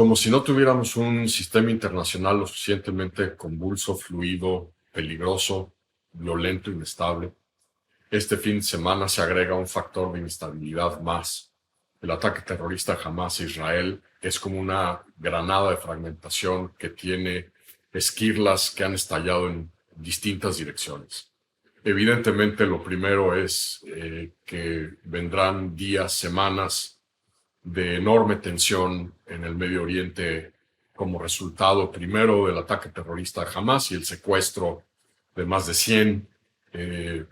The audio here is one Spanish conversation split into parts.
Como si no tuviéramos un sistema internacional lo suficientemente convulso, fluido, peligroso, violento, inestable, este fin de semana se agrega un factor de inestabilidad más. El ataque terrorista Hamas a Israel es como una granada de fragmentación que tiene esquirlas que han estallado en distintas direcciones. Evidentemente, lo primero es que vendrán días, semanas de enorme tensión en el Medio Oriente como resultado primero del ataque terrorista de Hamas y el secuestro de más de 100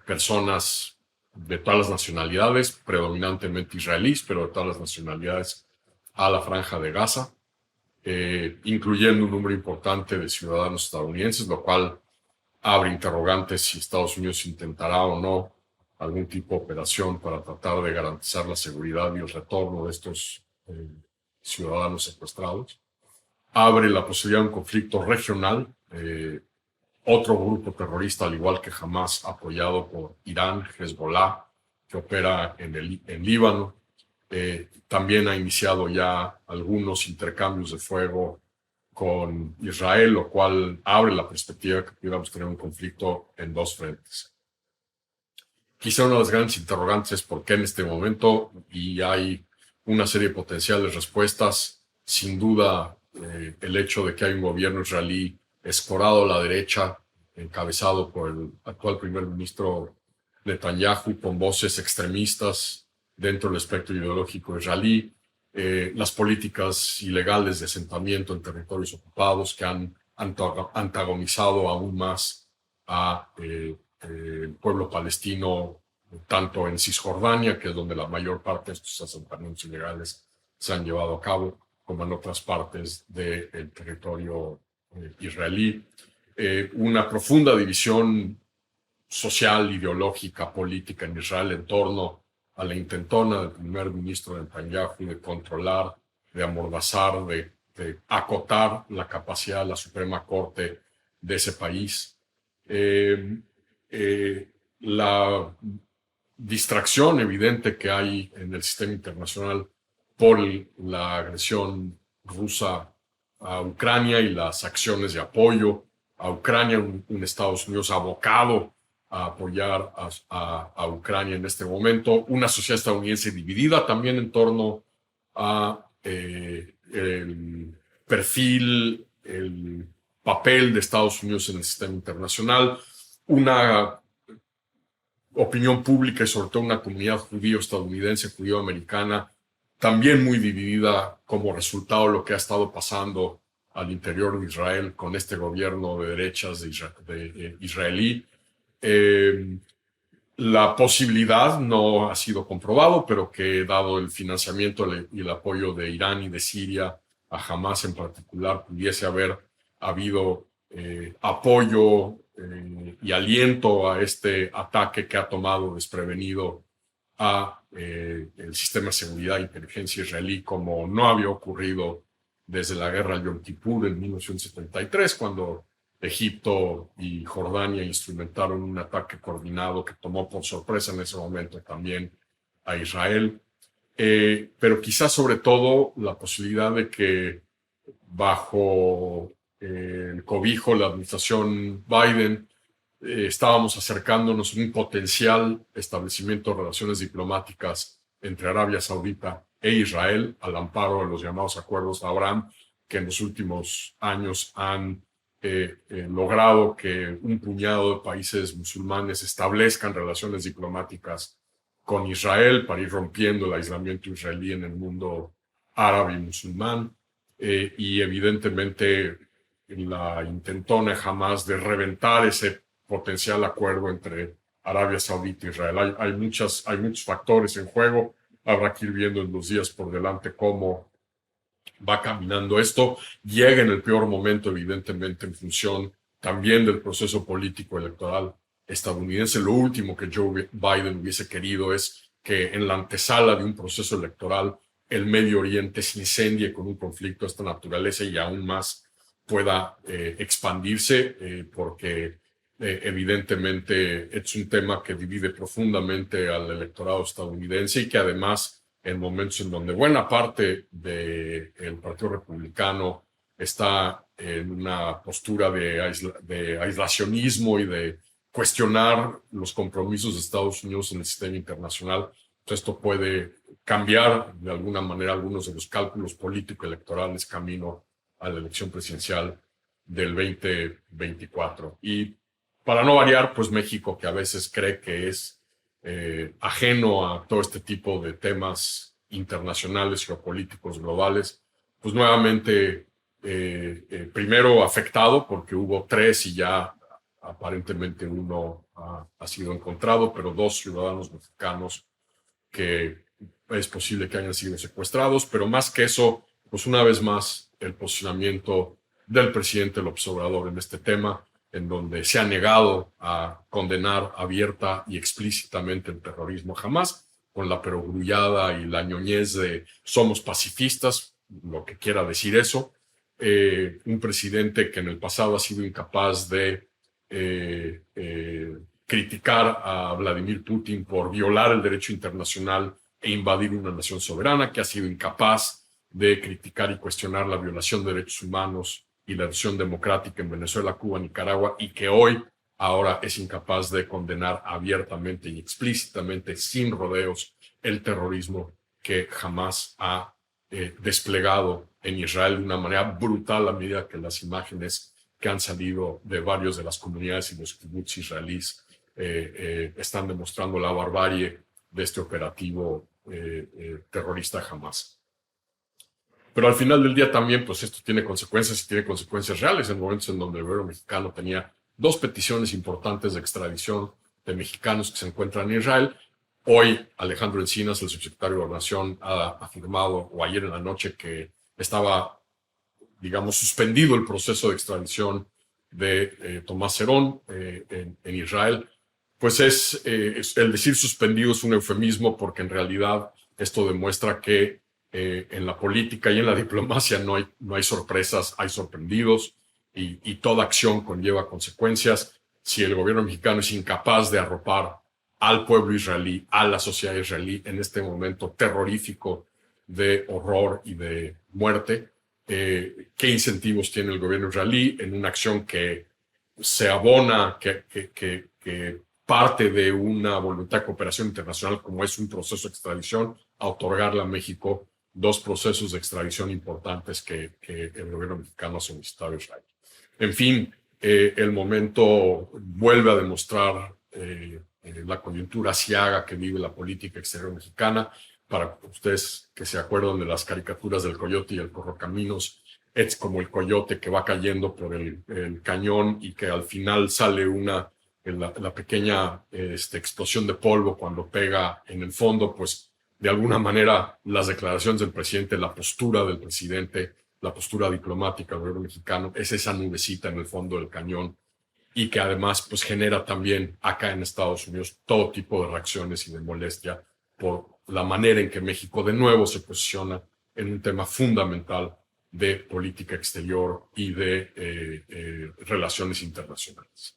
personas de todas las nacionalidades, predominantemente israelíes, pero de todas las nacionalidades a la Franja de Gaza, incluyendo un número importante de ciudadanos estadounidenses, lo cual abre interrogantes si Estados Unidos intentará o no algún tipo de operación para tratar de garantizar la seguridad y el retorno de estos ciudadanos secuestrados. Abre la posibilidad de un conflicto regional, otro grupo terrorista, al igual que Hamas, apoyado por Irán, Hezbollah, que opera en Líbano. También ha iniciado ya algunos intercambios de fuego con Israel, lo cual abre la perspectiva de que pudiéramos tener un conflicto en dos frentes. Quizá una de las grandes interrogantes es por qué en este momento, y hay una serie de potenciales respuestas. Sin duda, el hecho de que hay un gobierno israelí escorado a la derecha, encabezado por el actual primer ministro Netanyahu, con voces extremistas dentro del espectro ideológico israelí, las políticas ilegales de asentamiento en territorios ocupados que han antagonizado aún más a el pueblo palestino, tanto en Cisjordania, que es donde la mayor parte de estos asentamientos ilegales se han llevado a cabo, como en otras partes del territorio israelí. Una profunda división social, ideológica, política en Israel en torno a la intentona del primer ministro Netanyahu de controlar, de amordazar, de acotar la capacidad de la Suprema Corte de ese país. La distracción evidente que hay en el sistema internacional por la agresión rusa a Ucrania y las acciones de apoyo a Ucrania, un Estados Unidos abocado a apoyar a Ucrania en este momento, una sociedad estadounidense dividida también en torno a el perfil, el papel de Estados Unidos en el sistema internacional, una opinión pública y sobre todo una comunidad judío-estadounidense, judío-americana, también muy dividida como resultado de lo que ha estado pasando al interior de Israel con este gobierno de derechas israelí. La posibilidad no ha sido comprobado, pero que dado el financiamiento y el apoyo de Irán y de Siria a Hamas en particular, pudiese haber habido apoyo y aliento a este ataque que ha tomado desprevenido a el sistema de seguridad e inteligencia israelí, como no había ocurrido desde la guerra al Yom Kippur en 1973, cuando Egipto y Jordania instrumentaron un ataque coordinado que tomó por sorpresa en ese momento también a Israel. Pero quizás sobre todo la posibilidad de que bajo el cobijo de la administración Biden estábamos acercándonos a un potencial establecimiento de relaciones diplomáticas entre Arabia Saudita e Israel al amparo de los llamados acuerdos de Abraham, que en los últimos años han logrado que un puñado de países musulmanes establezcan relaciones diplomáticas con Israel para ir rompiendo el aislamiento israelí en el mundo árabe y musulmán. Y evidentemente la intentona jamás de reventar ese potencial acuerdo entre Arabia Saudita e Israel. Hay muchos factores en juego. Habrá que ir viendo en los días por delante cómo va caminando esto. Llega en el peor momento, evidentemente, en función también del proceso político electoral estadounidense. Lo último que Joe Biden hubiese querido es que en la antesala de un proceso electoral el Medio Oriente se incendie con un conflicto de esta naturaleza y aún más pueda expandirse, porque evidentemente es un tema que divide profundamente al electorado estadounidense y que además en momentos en donde buena parte del Partido Republicano está en una postura de aislacionismo y de cuestionar los compromisos de Estados Unidos en el sistema internacional. Entonces, esto puede cambiar de alguna manera algunos de los cálculos político-electorales camino a la elección presidencial del 2024. Y para no variar, pues México, que a veces cree que es ajeno a todo este tipo de temas internacionales, geopolíticos, globales, pues nuevamente primero afectado porque hubo 3 y ya aparentemente uno ha sido encontrado, pero 2 ciudadanos mexicanos que es posible que hayan sido secuestrados, pero más que eso, pues una vez más el posicionamiento del presidente López Obrador en este tema, en donde se ha negado a condenar abierta y explícitamente el terrorismo jamás, con la perogrullada y la ñoñez de somos pacifistas, lo que quiera decir eso. Un presidente que en el pasado ha sido incapaz de criticar a Vladimir Putin por violar el derecho internacional e invadir una nación soberana, que ha sido incapaz de criticar y cuestionar la violación de derechos humanos y la erosión democrática en Venezuela, Cuba, Nicaragua, y que hoy ahora es incapaz de condenar abiertamente y explícitamente, sin rodeos, el terrorismo que jamás ha desplegado en Israel de una manera brutal a medida que las imágenes que han salido de varios de las comunidades y los kibbutz israelíes están demostrando la barbarie de este operativo terrorista Hamas. Pero al final del día también, pues esto tiene consecuencias y tiene consecuencias reales en momentos en donde el gobierno mexicano tenía 2 peticiones importantes de extradición de mexicanos que se encuentran en Israel. Hoy Alejandro Encinas, el subsecretario de Gobernación, ha afirmado, o ayer en la noche, que estaba, digamos, suspendido el proceso de extradición de Tomás Herón en Israel. Pues el decir suspendido es un eufemismo porque en realidad esto demuestra que en la política y en la diplomacia no hay sorpresas, hay sorprendidos y toda acción conlleva consecuencias. Si el gobierno mexicano es incapaz de arropar al pueblo israelí, a la sociedad israelí en este momento terrorífico de horror y de muerte, ¿qué incentivos tiene el gobierno israelí en una acción que se abona, que parte de una voluntad de cooperación internacional como es un proceso de extradición, a otorgarle a México 2 procesos de extradición importantes que el gobierno mexicano ha solicitado a Israel? En fin, el momento vuelve a demostrar la coyuntura ciaga que vive la política exterior mexicana. Para ustedes que se acuerdan de las caricaturas del coyote y el correcaminos, es como el coyote que va cayendo por el cañón y que al final sale la pequeña explosión de polvo cuando pega en el fondo. Pues de alguna manera las declaraciones del presidente, la postura del presidente, la postura diplomática del gobierno mexicano es esa nubecita en el fondo del cañón, y que además pues genera también acá en Estados Unidos todo tipo de reacciones y de molestia por la manera en que México de nuevo se posiciona en un tema fundamental de política exterior y de relaciones internacionales.